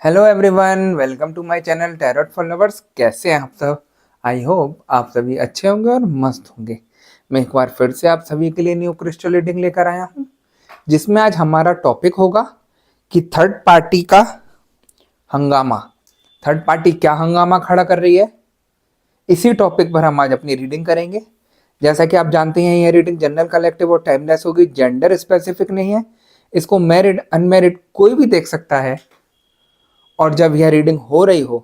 Hello everyone, welcome to my channel tarot for lovers. कैसे हैं आप सब? आई होप आप सभी अच्छे होंगे और मस्त होंगे। मैं एक बार फिर से आप सभी के लिए न्यू क्रिस्टल रीडिंग लेकर आया हूं, जिसमें आज हमारा टॉपिक होगा कि थर्ड पार्टी का हंगामा। थर्ड पार्टी क्या हंगामा खड़ा कर रही है, इसी टॉपिक पर हम आज अपनी रीडिंग करेंगे। जैसा कि आप जानते हैं, यह रीडिंग जनरल, कलेक्टिव और टाइमलेस होगी। जेंडर स्पेसिफिक नहीं है, इसको मैरिड अनमैरिड कोई भी देख सकता है। और जब यह रीडिंग हो रही हो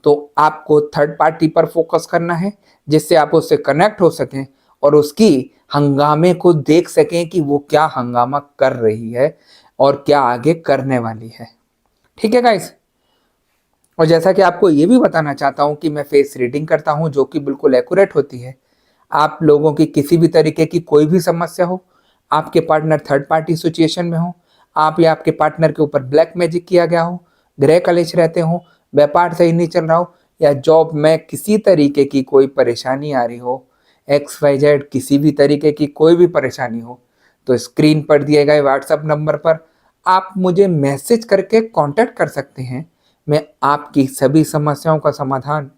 तो आपको थर्ड पार्टी पर फोकस करना है, जिससे आप उससे कनेक्ट हो सकें और उसकी हंगामे को देख सकें कि वो क्या हंगामा कर रही है और क्या आगे करने वाली है। ठीक है गाइस? और जैसा कि आपको ये भी बताना चाहता हूं कि मैं फेस रीडिंग करता हूं, जो कि बिल्कुल एक्यूरेट होती है। आप लोगों की किसी भी तरीके की कोई भी समस्या हो, आपके पार्टनर थर्ड पार्टी सिचुएशन में हो, आप या आपके पार्टनर के ऊपर ब्लैक मैजिक किया गया हो, ग्रह कलेश रहते हो, व्यापार सही नहीं चल रहा हो, या जॉब में किसी तरीके की कोई परेशानी आ रही हो, XYZ किसी भी तरीके की कोई भी परेशानी हो, तो स्क्रीन पर दिए गए व्हाट्सएप नंबर पर आप मुझे मैसेज करके कांटेक्ट कर सकते हैं। मैं आपकी सभी समस्याओं का समाधान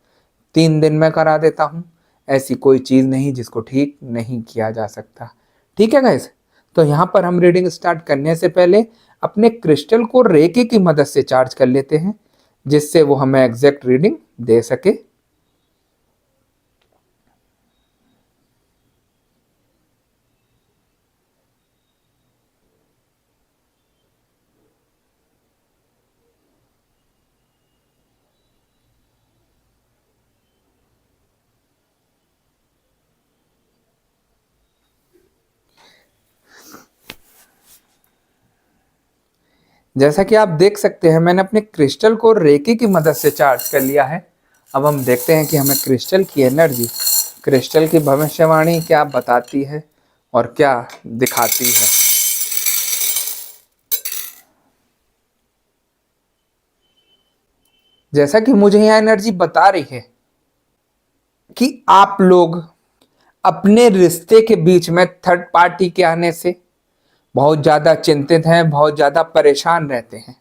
3 दिन में करा देता हूँ। ऐसी कोई चीज़ नहीं जिसको ठीक नहीं किया जा सकता। ठीक है गाइस? तो यहाँ पर हम रीडिंग स्टार्ट करने से पहले अपने क्रिस्टल को रेकी की मदद से चार्ज कर लेते हैं, जिससे वो हमें एग्जैक्ट रीडिंग दे सके। जैसा कि आप देख सकते हैं, मैंने अपने क्रिस्टल को रेकी की मदद से चार्ज कर लिया है। अब हम देखते हैं कि हमें क्रिस्टल की एनर्जी, क्रिस्टल की भविष्यवाणी क्या बताती है और क्या दिखाती है। जैसा कि मुझे यह एनर्जी बता रही है कि आप लोग अपने रिश्ते के बीच में थर्ड पार्टी के आने से बहुत ज्यादा चिंतित हैं, बहुत ज्यादा परेशान रहते हैं।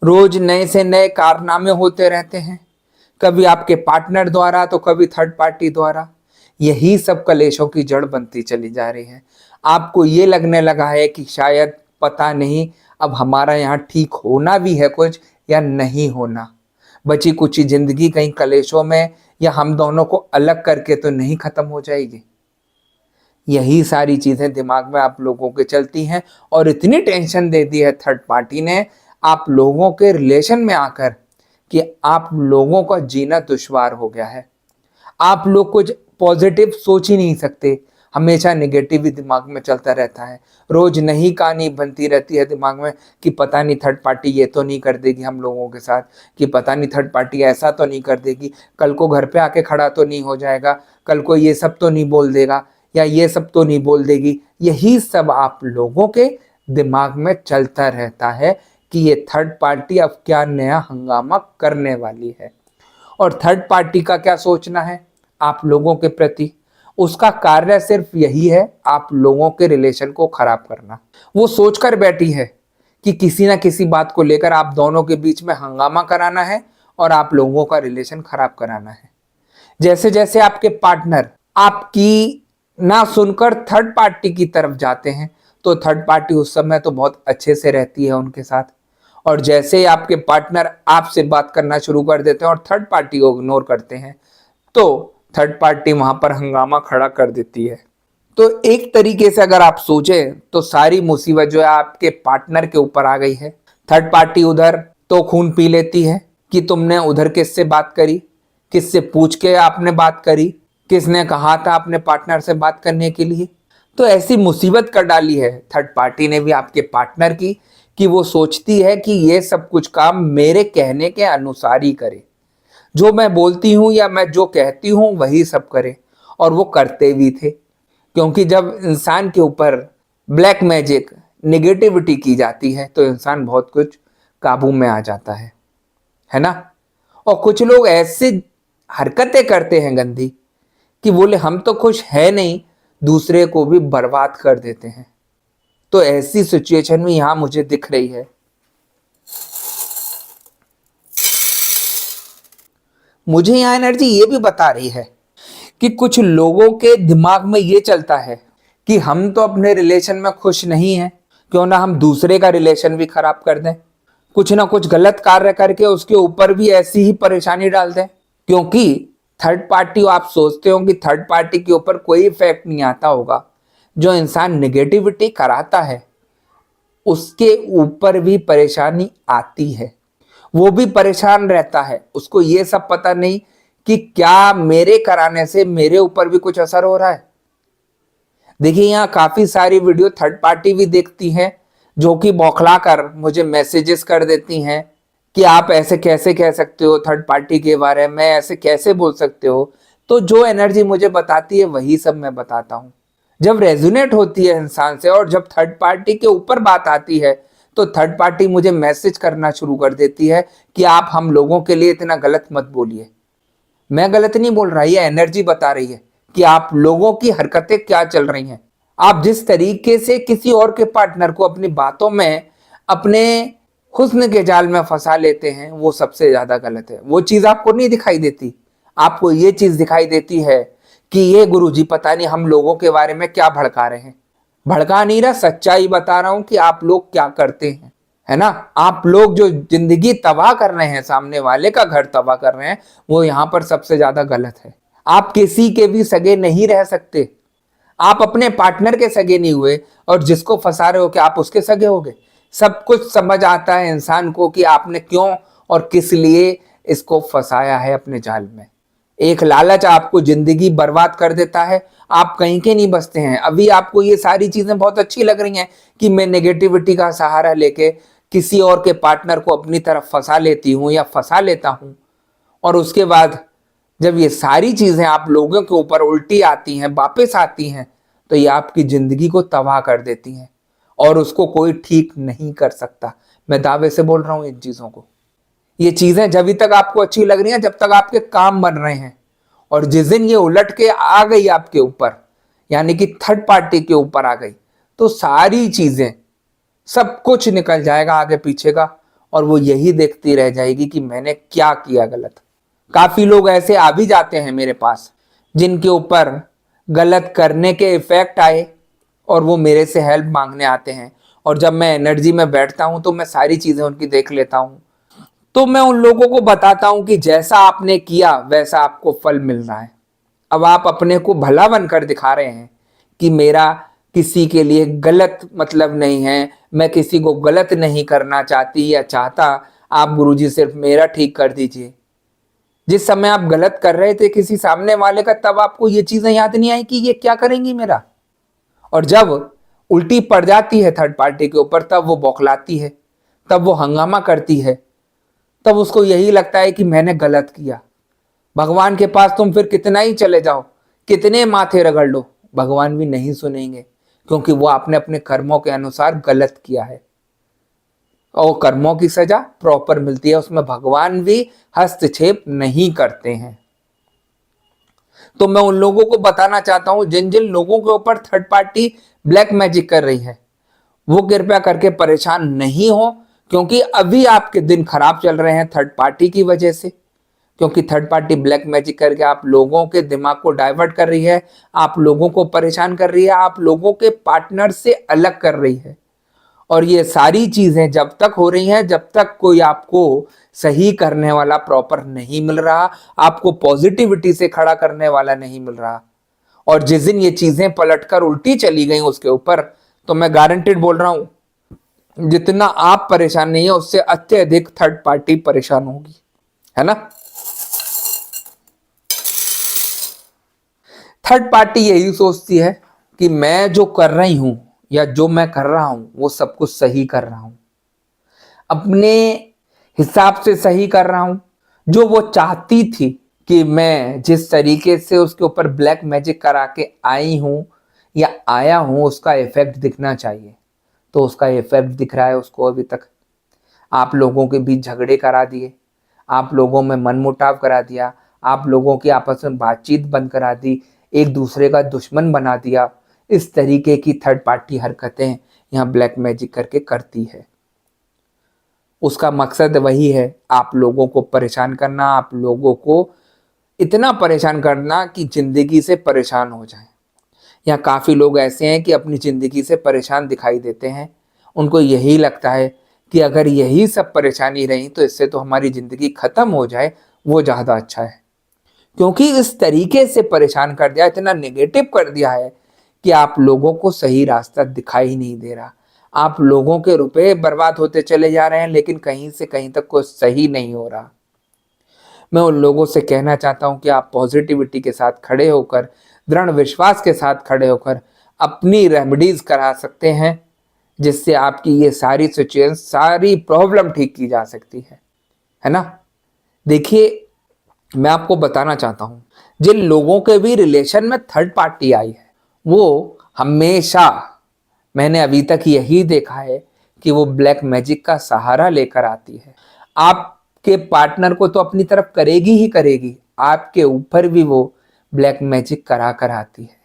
रोज नए से नए कारनामे होते रहते हैं, कभी आपके पार्टनर द्वारा तो कभी थर्ड पार्टी द्वारा। यही सब कलेशों की जड़ बनती चली जा रही है। आपको ये लगने लगा है कि शायद पता नहीं अब हमारा यहाँ ठीक होना भी है कुछ या नहीं होना। बची कुछ जिंदगी कहीं कलेशों में या हम दोनों को अलग करके तो नहीं खत्म हो जाएगी। यही सारी चीजें दिमाग में आप लोगों के चलती हैं और इतनी टेंशन दे दी है थर्ड पार्टी ने आप लोगों के रिलेशन में आकर कि आप लोगों का जीना दुश्वार हो गया है। आप लोग कुछ पॉजिटिव सोच ही नहीं सकते, हमेशा नेगेटिव ही दिमाग में चलता रहता है। रोज नई कहानी बनती रहती है दिमाग में कि पता नहीं थर्ड पार्टी ये तो नहीं कर देगी हम लोगों के साथ, कि पता नहीं थर्ड पार्टी ऐसा तो नहीं कर देगी, कल को घर पे आके खड़ा तो नहीं हो जाएगा, कल को ये सब तो नहीं बोल देगा या ये सब तो नहीं बोल देगी। यही सब आप लोगों के दिमाग में चलता रहता है कि ये थर्ड पार्टी अब क्या नया हंगामा करने वाली है। और थर्ड पार्टी का क्या सोचना है आप लोगों के प्रति, उसका कार्य सिर्फ यही है, आप लोगों के रिलेशन को खराब करना। वो सोचकर बैठी है कि किसी ना किसी बात को लेकर आप दोनों के बीच में हंगामा कराना है और आप लोगों का रिलेशन खराब कराना है। जैसे जैसे आपके पार्टनर आपकी ना सुनकर थर्ड पार्टी की तरफ जाते हैं, तो थर्ड पार्टी उस समय तो बहुत अच्छे से रहती है उनके साथ। और जैसे ही आपके पार्टनर आपसे बात करना शुरू कर देते हैं और थर्ड पार्टी को इग्नोर करते हैं, तो थर्ड पार्टी वहां पर हंगामा खड़ा कर देती है। तो एक तरीके से अगर आप सोचें तो सारी मुसीबत जो है आपके पार्टनर के ऊपर आ गई है। थर्ड पार्टी उधर तो खून पी लेती है कि तुमने उधर किससे बात करी, किससे पूछ के आपने बात करी, किसने कहा था अपने पार्टनर से बात करने के लिए। तो ऐसी मुसीबत कर डाली है थर्ड पार्टी ने भी आपके पार्टनर की कि वो सोचती है कि ये सब कुछ काम मेरे कहने के अनुसार ही करे, जो मैं बोलती हूँ या मैं जो कहती हूँ वही सब करे। और वो करते भी थे, क्योंकि जब इंसान के ऊपर ब्लैक मैजिक निगेटिविटी की जाती है तो इंसान बहुत कुछ काबू में आ जाता है ना। और कुछ लोग ऐसे हरकतें करते हैं गंदी कि बोले हम तो खुश है नहीं, दूसरे को भी बर्बाद कर देते हैं। तो ऐसी सिचुएशन में यहां मुझे दिख रही है मुझे यहाँ एनर्जी ये भी बता रही है कि कुछ लोगों के दिमाग में ये चलता है कि हम तो अपने रिलेशन में खुश नहीं हैं, क्यों ना हम दूसरे का रिलेशन भी खराब कर दें, कुछ ना कुछ गलत कार्य करके उसके ऊपर भी ऐसी ही परेशानी डाल दें। क्योंकि थर्ड पार्टी, आप सोचते हो कि थर्ड पार्टी के ऊपर कोई इफेक्ट नहीं आता होगा, जो इंसान नेगेटिविटी कराता है उसके ऊपर भी परेशानी आती है, वो भी परेशान रहता है। उसको ये सब पता नहीं कि क्या मेरे कराने से मेरे ऊपर भी कुछ असर हो रहा है। देखिए, यहाँ काफी सारी वीडियो थर्ड पार्टी भी देखती हैं जो कि बौखला कर मुझे मैसेजेस कर देती हैं कि आप ऐसे कैसे कह सकते हो थर्ड पार्टी के बारे में, ऐसे कैसे बोल सकते हो। तो जो एनर्जी मुझे बताती है वही सब मैं बताता हूँ। जब रेजोनेट होती है इंसान से और जब थर्ड पार्टी के ऊपर बात आती है तो थर्ड पार्टी मुझे मैसेज करना शुरू कर देती है कि आप हम लोगों के लिए इतना गलत मत बोलिए। मैं गलत नहीं बोल रहा, ये एनर्जी बता रही है कि आप लोगों की हरकतें क्या चल रही हैं। आप जिस तरीके से किसी और के पार्टनर को अपनी बातों में, अपने हुस्न के जाल में फंसा लेते हैं, वो सबसे ज्यादा गलत है। वो चीज आपको नहीं दिखाई देती, आपको ये चीज दिखाई देती है कि ये गुरुजी पता नहीं हम लोगों के बारे में क्या भड़का रहे हैं। भड़का नहीं रहा, सच्चाई बता रहा हूं कि आप लोग क्या करते हैं, है ना। आप लोग जो जिंदगी तबाह कर रहे हैं, सामने वाले का घर तबाह कर रहे हैं, वो यहां पर सबसे ज्यादा गलत है। आप किसी के भी सगे नहीं रह सकते। आप अपने पार्टनर के सगे नहीं हुए और जिसको फंसा रहे हो कि आप उसके सगे हो गए। सब कुछ समझ आता है इंसान को कि आपने क्यों और किस लिए इसको फंसाया है अपने जाल में। एक लालच आपको जिंदगी बर्बाद कर देता है, आप कहीं के नहीं बचते हैं। अभी आपको ये सारी चीजें बहुत अच्छी लग रही हैं कि मैं नेगेटिविटी का सहारा लेके किसी और के पार्टनर को अपनी तरफ फंसा लेती हूँ या फंसा लेता हूँ, और उसके बाद जब ये सारी चीजें आप लोगों के ऊपर उल्टी आती हैं, वापस आती हैं, तो ये आपकी जिंदगी को तबाह कर देती हैं और उसको कोई ठीक नहीं कर सकता। मैं दावे से बोल रहा हूं इन चीजों को। ये चीजें जब तक आपको अच्छी लग रही हैं, जब तक आपके काम बन रहे हैं, और जिस दिन ये उलट के आ गई आपके ऊपर, यानी कि थर्ड पार्टी के ऊपर आ गई, तो सारी चीजें, सब कुछ निकल जाएगा आगे पीछे का, और वो यही देखती रह जाएगी कि मैंने क्या किया गलत। काफी लोग ऐसे आ भी जाते हैं मेरे पास जिनके ऊपर गलत करने के इफेक्ट आए और वो मेरे से हेल्प मांगने आते हैं, और जब मैं एनर्जी में बैठता हूं तो मैं सारी चीजें उनकी देख लेता हूं। तो मैं उन लोगों को बताता हूं कि जैसा आपने किया वैसा आपको फल मिल रहा है। अब आप अपने को भला बनकर दिखा रहे हैं कि मेरा किसी के लिए गलत मतलब नहीं है, मैं किसी को गलत नहीं करना चाहती या चाहता, आप गुरुजी सिर्फ मेरा ठीक कर दीजिए। जिस समय आप गलत कर रहे थे किसी सामने वाले का, तब आपको ये चीजें याद नहीं आई कि ये क्या करेंगी मेरा। और जब उल्टी पड़ जाती है थर्ड पार्टी के ऊपर, तब वो बौखलाती है, तब वो हंगामा करती है, तब उसको यही लगता है कि मैंने गलत किया। भगवान के पास तुम फिर कितना ही चले जाओ, कितने माथे रगड़ लो, भगवान भी नहीं सुनेंगे, क्योंकि वो आपने अपने कर्मों के अनुसार गलत किया है और कर्मों की सजा प्रॉपर मिलती है, उसमें भगवान भी हस्तक्षेप नहीं करते हैं। तो मैं उन लोगों को बताना चाहता हूं जिन जिन लोगों के ऊपर थर्ड पार्टी ब्लैक मैजिक कर रही है, वो कृपया करके परेशान नहीं हो, क्योंकि अभी आपके दिन खराब चल रहे हैं थर्ड पार्टी की वजह से। क्योंकि थर्ड पार्टी ब्लैक मैजिक करके आप लोगों के दिमाग को डाइवर्ट कर रही है, आप लोगों को परेशान कर रही है, आप लोगों के पार्टनर से अलग कर रही है। और ये सारी चीजें जब तक हो रही हैं, जब तक कोई आपको सही करने वाला प्रॉपर नहीं मिल रहा, आपको पॉजिटिविटी से खड़ा करने वाला नहीं मिल रहा, और जिस दिन ये चीजें पलटकर उल्टी चली गई उसके ऊपर, तो मैं गारंटेड बोल रहा हूं जितना आप परेशान नहीं है उससे अत्यधिक थर्ड पार्टी परेशान होगी, है ना। थर्ड पार्टी यही सोचती है कि मैं जो कर रही हूं या जो मैं कर रहा हूं वो सब कुछ सही कर रहा हूं, अपने हिसाब से सही कर रहा हूं। जो वो चाहती थी कि मैं जिस तरीके से उसके ऊपर ब्लैक मैजिक करा के आई हूं या आया हूं, उसका इफेक्ट दिखना चाहिए, तो उसका इफेक्ट दिख रहा है उसको अभी तक। आप लोगों के बीच झगड़े करा दिए, आप लोगों में मनमुटाव करा दिया, आप लोगों की आपस में बातचीत बंद करा दी, एक दूसरे का दुश्मन बना दिया। इस तरीके की थर्ड पार्टी हरकतें यहाँ ब्लैक मैजिक करके करती है। उसका मकसद वही है, आप लोगों को परेशान करना, आप लोगों को इतना परेशान करना कि जिंदगी से परेशान हो जाए। यहाँ काफ़ी लोग ऐसे हैं कि अपनी ज़िंदगी से परेशान दिखाई देते हैं। उनको यही लगता है कि अगर यही सब परेशानी रही तो इससे तो हमारी ज़िंदगी ख़त्म हो जाए, वो ज़्यादा अच्छा है। क्योंकि इस तरीके से परेशान कर दिया, इतना नेगेटिव कर दिया है कि आप लोगों को सही रास्ता दिखाई ही नहीं दे रहा। आप लोगों के रुपए बर्बाद होते चले जा रहे हैं, लेकिन कहीं से कहीं तक कुछ सही नहीं हो रहा। मैं उन लोगों से कहना चाहता हूं कि आप पॉजिटिविटी के साथ खड़े होकर, दृढ़ विश्वास के साथ खड़े होकर अपनी रेमेडीज करा सकते हैं, जिससे आपकी ये सारी सिचुएशन, सारी प्रॉब्लम ठीक की जा सकती है ना। देखिए, मैं आपको बताना चाहता हूं, जिन लोगों के भी रिलेशन में थर्ड पार्टी आई है, वो हमेशा, मैंने अभी तक यही देखा है कि वो ब्लैक मैजिक का सहारा लेकर आती है। आपके पार्टनर को तो अपनी तरफ करेगी ही करेगी, आपके ऊपर भी वो ब्लैक मैजिक करा कर आती है।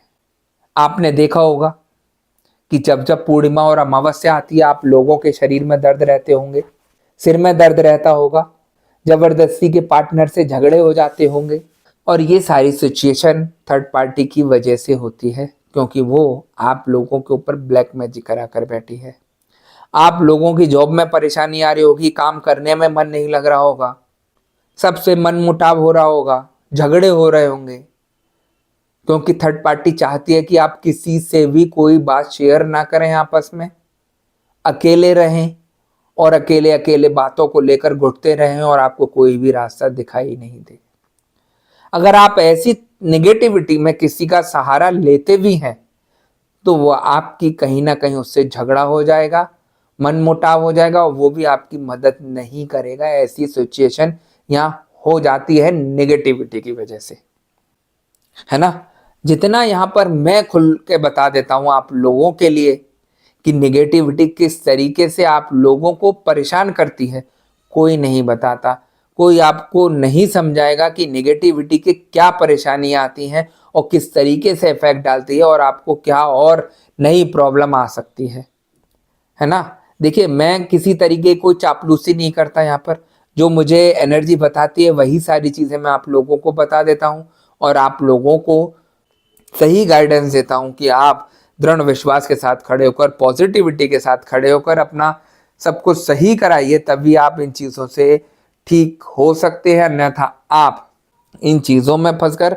आपने देखा होगा कि जब जब पूर्णिमा और अमावस्या आती है, आप लोगों के शरीर में दर्द रहते होंगे, सिर में दर्द रहता होगा, जबरदस्ती के पार्टनर से झगड़े हो जाते होंगे। और ये सारी सिचुएशन थर्ड पार्टी की वजह से होती है, क्योंकि वो आप लोगों के ऊपर ब्लैक मैजिक करा कर बैठी है। आप लोगों की जॉब में परेशानी आ रही होगी, काम करने में मन नहीं लग रहा होगा, सबसे मन मुटाव हो रहा होगा, झगड़े हो रहे होंगे, क्योंकि थर्ड पार्टी चाहती है कि आप किसी से भी कोई बात शेयर ना करें, आपस में अकेले रहें और अकेले अकेले बातों को लेकर घुटते रहें और आपको कोई भी रास्ता दिखाई नहीं दे। अगर आप ऐसी निगेटिविटी में किसी का सहारा लेते भी हैं, तो वो आपकी कहीं ना कहीं उससे झगड़ा हो जाएगा, मन मुटाव हो जाएगा और वो भी आपकी मदद नहीं करेगा। ऐसी सिचुएशन यहाँ हो जाती है नेगेटिविटी की वजह से, है ना। जितना यहाँ पर मैं खुल के बता देता हूँ आप लोगों के लिए कि नेगेटिविटी किस तरीके से आप लोगों को परेशान करती है, कोई नहीं बताता। कोई आपको नहीं समझाएगा कि नेगेटिविटी के क्या परेशानियां आती हैं और किस तरीके से इफेक्ट डालती है और आपको क्या और नई प्रॉब्लम आ सकती है ना। देखिए, मैं किसी तरीके की कोई चापलूसी नहीं करता यहाँ पर। जो मुझे एनर्जी बताती है वही सारी चीज़ें मैं आप लोगों को बता देता हूँ और आप लोगों को सही गाइडेंस देता हूँ कि आप दृढ़ विश्वास के साथ खड़े होकर, पॉजिटिविटी के साथ खड़े होकर अपना सब कुछ सही कराइए, तभी आप इन चीज़ों से ठीक हो सकते हैं। अन्यथा आप इन चीज़ों में फंसकर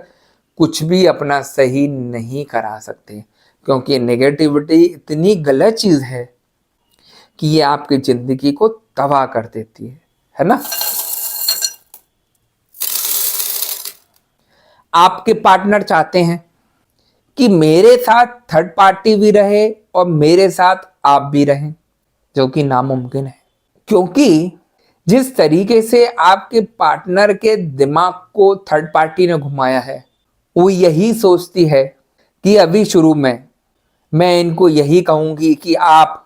कुछ भी अपना सही नहीं करा सकते, क्योंकि नेगेटिविटी इतनी गलत चीज़ है कि ये आपकी ज़िंदगी को तबाह कर देती है ना। आपके पार्टनर चाहते हैं कि मेरे साथ थर्ड पार्टी भी रहे और मेरे साथ आप भी रहें, जो कि नामुमकिन है। क्योंकि जिस तरीके से आपके पार्टनर के दिमाग को थर्ड पार्टी ने घुमाया है, वो यही सोचती है कि अभी शुरू में मैं इनको यही कहूंगी कि आप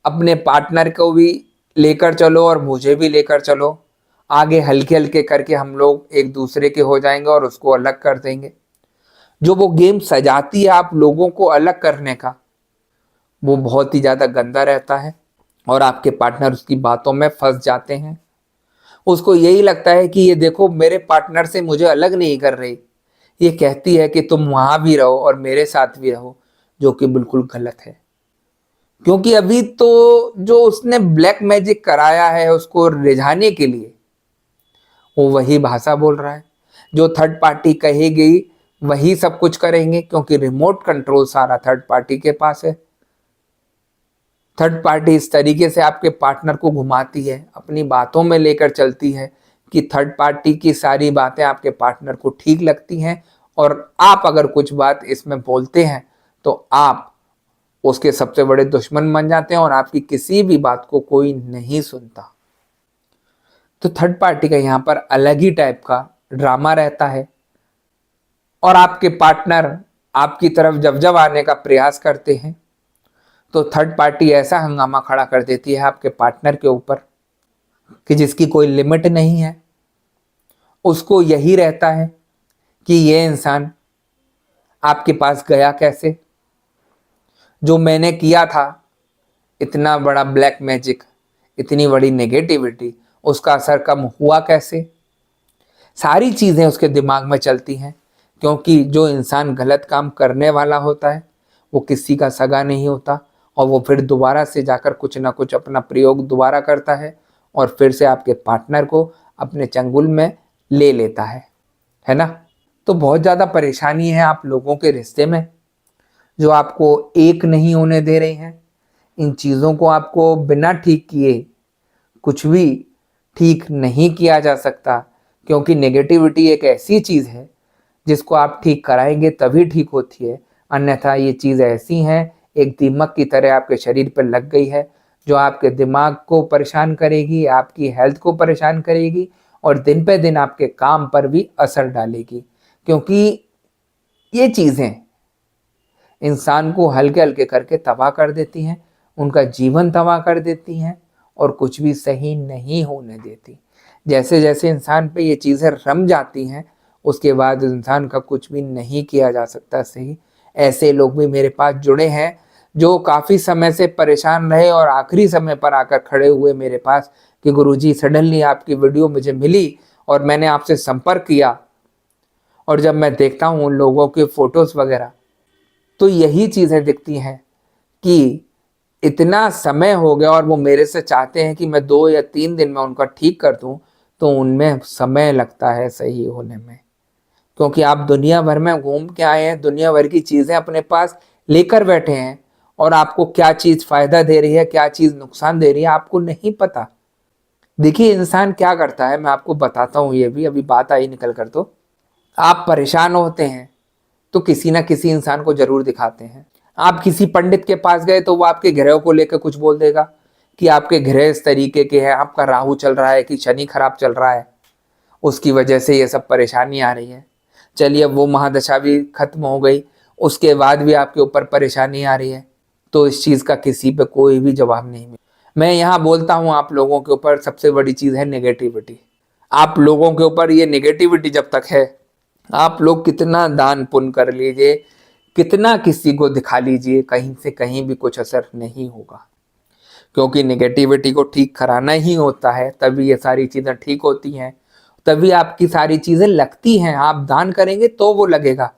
अपने पार्टनर को भी लेकर चलो और मुझे भी लेकर चलो, आगे हल्के हल्के करके हम लोग एक दूसरे के हो जाएंगे और उसको अलग कर देंगे। जो वो गेम सजाती है आप लोगों को अलग करने का, वो बहुत ही ज़्यादा गंदा रहता है और आपके पार्टनर उसकी बातों में फंस जाते हैं। उसको यही लगता है कि ये देखो, मेरे पार्टनर से मुझे अलग नहीं कर रही, ये कहती है कि तुम वहाँ भी रहो और मेरे साथ भी रहो, जो कि बिल्कुल गलत है। क्योंकि अभी तो जो उसने ब्लैक मैजिक कराया है उसको रिझाने के लिए, वो वही भाषा बोल रहा है। जो थर्ड पार्टी कहेगी वही सब कुछ करेंगे, क्योंकि रिमोट कंट्रोल सारा थर्ड पार्टी के पास है। थर्ड पार्टी इस तरीके से आपके पार्टनर को घुमाती है, अपनी बातों में लेकर चलती है कि थर्ड पार्टी की सारी बातें आपके पार्टनर को ठीक लगती हैं और आप अगर कुछ बात इसमें बोलते हैं तो आप उसके सबसे बड़े दुश्मन बन जाते हैं और आपकी किसी भी बात को कोई नहीं सुनता। तो थर्ड पार्टी का यहाँ पर अलग ही टाइप का ड्रामा रहता है और आपके पार्टनर आपकी तरफ जब जब आने का प्रयास करते हैं तो थर्ड पार्टी ऐसा हंगामा खड़ा कर देती है आपके पार्टनर के ऊपर कि जिसकी कोई लिमिट नहीं है। उसको यही रहता है कि ये इंसान आपके पास गया कैसे, जो मैंने किया था इतना बड़ा ब्लैक मैजिक, इतनी बड़ी नेगेटिविटी, उसका असर कम हुआ कैसे। सारी चीज़ें उसके दिमाग में चलती हैं, क्योंकि जो इंसान गलत काम करने वाला होता है वो किसी का सगा नहीं होता, और वो फिर दोबारा से जाकर कुछ ना कुछ अपना प्रयोग दोबारा करता है और फिर से आपके पार्टनर को अपने चंगुल में ले लेता है ना। तो बहुत ज़्यादा परेशानी है आप लोगों के रिश्ते में, जो आपको एक नहीं होने दे रही हैं। इन चीज़ों को आपको बिना ठीक किए कुछ भी ठीक नहीं किया जा सकता, क्योंकि नेगेटिविटी एक ऐसी चीज़ है जिसको आप ठीक कराएंगे तभी ठीक होती है, अन्यथा ये चीज़ ऐसी है एक दीमक की तरह आपके शरीर पर लग गई है, जो आपके दिमाग को परेशान करेगी, आपकी हेल्थ को परेशान करेगी और दिन पे दिन आपके काम पर भी असर डालेगी, क्योंकि ये चीज़ें इंसान को हल्के हल्के करके तबाह कर देती हैं, उनका जीवन तबाह कर देती हैं और कुछ भी सही नहीं होने देती। जैसे जैसे इंसान पे ये चीज़ें रम जाती हैं, उसके बाद इंसान का कुछ भी नहीं किया जा सकता सही। ऐसे लोग भी मेरे पास जुड़े हैं जो काफ़ी समय से परेशान रहे और आखिरी समय पर आकर खड़े हुए मेरे पास कि गुरुजी सडनली आपकी वीडियो मुझे मिली और मैंने आपसे संपर्क किया, और जब मैं देखता हूँ उन लोगों के फ़ोटोज़ वगैरह तो यही चीज़ें दिखती हैं कि इतना समय हो गया और वो मेरे से चाहते हैं कि मैं 2 या 3 दिन में उनका ठीक कर दूं, तो उनमें समय लगता है सही होने में, क्योंकि आप दुनिया भर में घूम के आए हैं, दुनिया भर की चीज़ें अपने पास लेकर बैठे हैं और आपको क्या चीज़ फ़ायदा दे रही है, क्या चीज़ नुकसान दे रही है, आपको नहीं पता। देखिए इंसान क्या करता है, मैं आपको बताता हूँ, ये भी अभी बात आई निकल कर। तो आप परेशान होते हैं तो किसी ना किसी इंसान को जरूर दिखाते हैं। आप किसी पंडित के पास गए तो वो आपके ग्रहों को लेकर कुछ बोल देगा कि आपके ग्रह इस तरीके के हैं, आपका राहु चल रहा है कि शनि खराब चल रहा है, उसकी वजह से ये सब परेशानी आ रही है। चलिए अब वो महादशा भी खत्म हो गई, उसके बाद भी आपके ऊपर परेशानी आ रही है, तो इस चीज़ का किसी पे कोई भी जवाब नहीं मिला। मैं यहाँ बोलता हूँ आप लोगों के ऊपर सबसे बड़ी चीज़ है नेगेटिविटी। आप लोगों के ऊपर ये नेगेटिविटी जब तक है, आप लोग कितना दान पुण्य कर लीजिए, कितना किसी को दिखा लीजिए, कहीं से कहीं भी कुछ असर नहीं होगा, क्योंकि नेगेटिविटी को ठीक कराना ही होता है, तभी ये सारी चीज़ें ठीक होती हैं, तभी आपकी सारी चीज़ें लगती हैं। आप दान करेंगे तो वो लगेगा,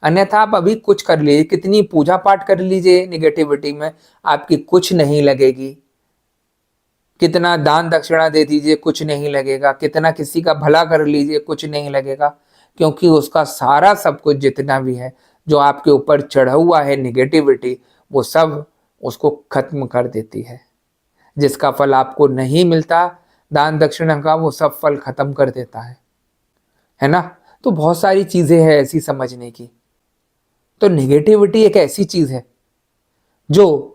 अन्यथा आप अभी कुछ कर लीजिए, कितनी पूजा पाठ कर लीजिए नेगेटिविटी में, आपकी कुछ नहीं लगेगी। कितना दान दक्षिणा दे दीजिए, कुछ नहीं लगेगा। कितना किसी का भला कर लीजिए, कुछ नहीं लगेगा, क्योंकि उसका सारा सब कुछ जितना भी है जो आपके ऊपर चढ़ा हुआ है नेगेटिविटी, वो सब उसको खत्म कर देती है। जिसका फल आपको नहीं मिलता दान दक्षिणा का, वो सब फल खत्म कर देता है ना। तो बहुत सारी चीजें हैं ऐसी समझने की। तो नेगेटिविटी एक ऐसी चीज है जो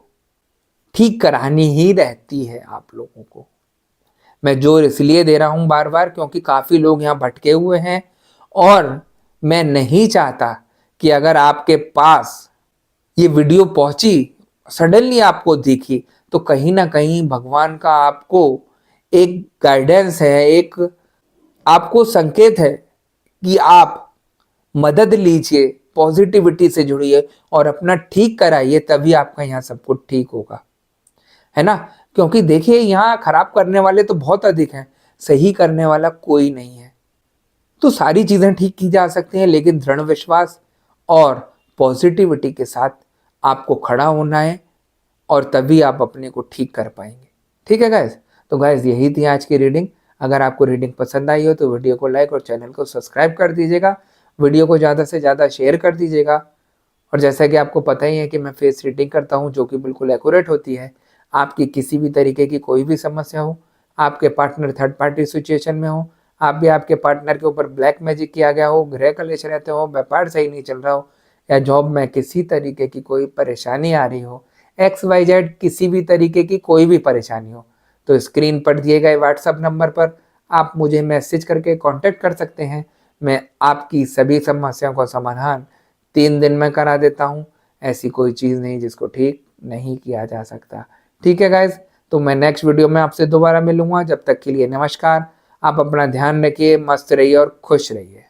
ठीक करानी ही रहती है आप लोगों को। मैं जोर इसलिए दे रहा हूं बार बार, क्योंकि काफी लोग यहाँ भटके हुए हैं और मैं नहीं चाहता कि अगर आपके पास ये वीडियो पहुंची, सडनली आपको दिखी, तो कहीं ना कहीं भगवान का आपको एक गाइडेंस है, एक आपको संकेत है कि आप मदद लीजिए, पॉजिटिविटी से जुड़िए और अपना ठीक कराइए, तभी आपका यहाँ सब कुछ ठीक होगा, है ना। क्योंकि देखिए यहाँ खराब करने वाले तो बहुत अधिक हैं, सही करने वाला कोई नहीं है। तो सारी चीज़ें ठीक की जा सकती हैं, लेकिन दृढ़ विश्वास और पॉजिटिविटी के साथ आपको खड़ा होना है और तभी आप अपने को ठीक कर पाएंगे। ठीक है गाइज, तो गाइज यही थी आज की रीडिंग। अगर आपको रीडिंग पसंद आई हो तो वीडियो को लाइक और चैनल को सब्सक्राइब कर दीजिएगा, वीडियो को ज़्यादा से ज़्यादा शेयर कर दीजिएगा। और जैसा कि आपको पता ही है कि मैं फेस रीडिंग करता हूँ जो कि बिल्कुल एक्यूरेट होती है। आपकी किसी भी तरीके की कोई भी समस्या हो, आपके पार्टनर थर्ड पार्टी सिचुएशन में हो, आप भी आपके पार्टनर के ऊपर ब्लैक मैजिक किया गया हो, गृह कलेश रहते हो, व्यापार सही नहीं चल रहा हो, या जॉब में किसी तरीके की कोई परेशानी आ रही हो, XYZ किसी भी तरीके की कोई भी परेशानी हो, तो स्क्रीन पर दिए गए व्हाट्सएप नंबर पर आप मुझे मैसेज करके कांटेक्ट कर सकते हैं। मैं आपकी सभी समस्याओं का समाधान 3 दिन में करा देता हूँ। ऐसी कोई चीज़ नहीं जिसको ठीक नहीं किया जा सकता। ठीक है गाइज, तो मैं नेक्स्ट वीडियो में आपसे दोबारा मिलूंगा। जब तक के लिए नमस्कार। आप अपना ध्यान रखिए, मस्त रहिए और खुश रहिए।